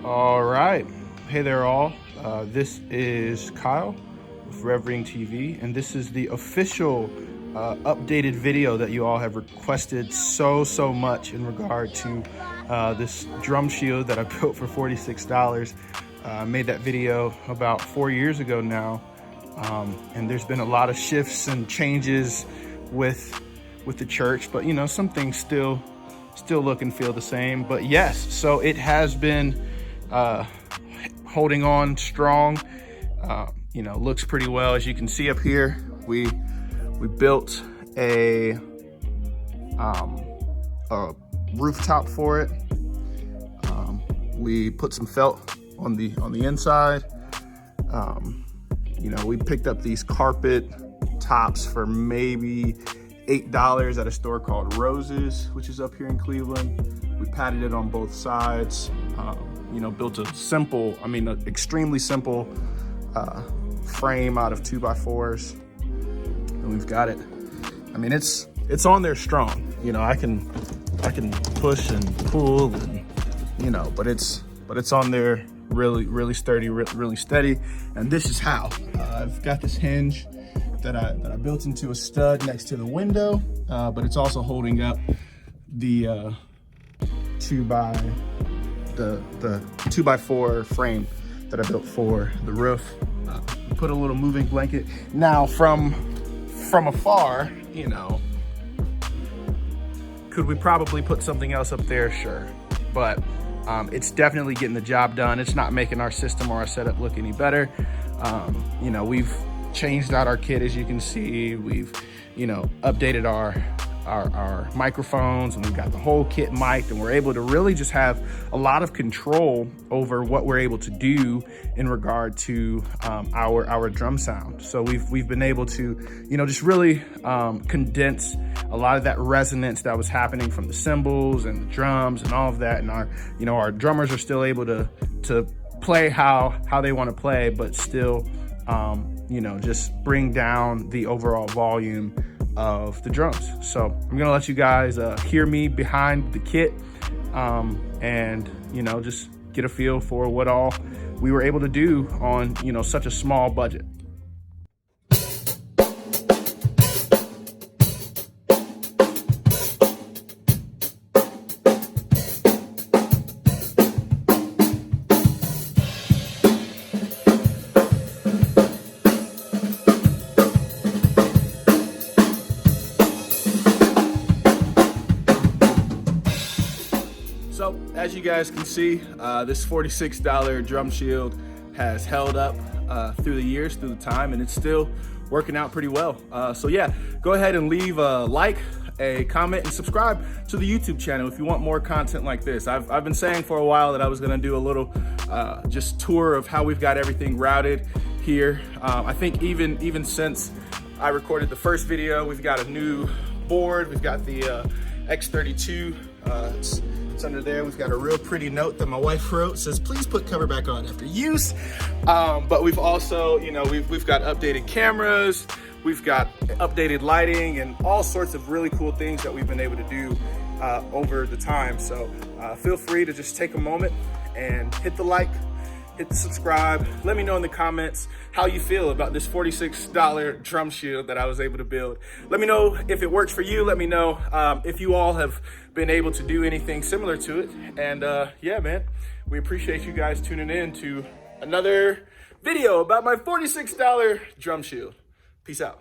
All right. Hey there, all. This is Kyle with RevRing TV, and this is the official updated video that you all have requested so much in regard to this drum shield that I built for $46. I made that video about 4 years ago now, and there's been a lot of shifts and changes with the church, but you know, some things still look and feel the same. But yes, so it has been holding on strong. You know, looks pretty well. As you can see up here, we built a rooftop for it. We put some felt on the inside. You know, we picked up these carpet tops for maybe $8 at a store called Roses, which is up here in Cleveland. We padded it on both sides. You know, built a simple, an extremely simple frame out of 2x4s, and we've got it. I mean, it's on there strong. You know, I can push and pull, and you know, but it's on there really sturdy, really steady. And this is how. I've got this hinge that I built into a stud next to the window, but it's also holding up the 2x4 frame that I built for the roof. Put a little moving blanket. Now from afar, you know, could we probably put something else up there? Sure, but it's definitely getting the job done. It's not making our system or our setup look any better. You know, we've changed out our kit, as you can see. We've, you know, updated our microphones, and we've got the whole kit mic'd, and we're able to really just have a lot of control over what we're able to do in regard to our drum sound. So we've been able to, you know, just really condense a lot of that resonance that was happening from the cymbals and the drums and all of that. And our drummers are still able to play how they want to play, but still you know, just bring down the overall volume of the drums. So I'm gonna let you guys hear me behind the kit, and you know, just get a feel for what all we were able to do on, you know, such a small budget. So as you guys can see, this $46 drum shield has held up through the years, through the time, and it's still working out pretty well. So yeah, go ahead and leave a like, a comment, and subscribe to the YouTube channel if you want more content like this. I've been saying for a while that I was gonna do a little just tour of how we've got everything routed here. I think even since I recorded the first video, we've got a new board. We've got the X32. It's under there. We've got a real pretty note that my wife wrote. It says, please put cover back on after use. But we've also, you know, we've got updated cameras, we've got updated lighting, and all sorts of really cool things that we've been able to do over the time. So feel free to just take a moment and hit the like, hit the subscribe. Let me know in the comments how you feel about this $46 drum shield that I was able to build. Let me know if it works for you. Let me know if you all have been able to do anything similar to it. And yeah, man, we appreciate you guys tuning in to another video about my $46 drum shield. Peace out.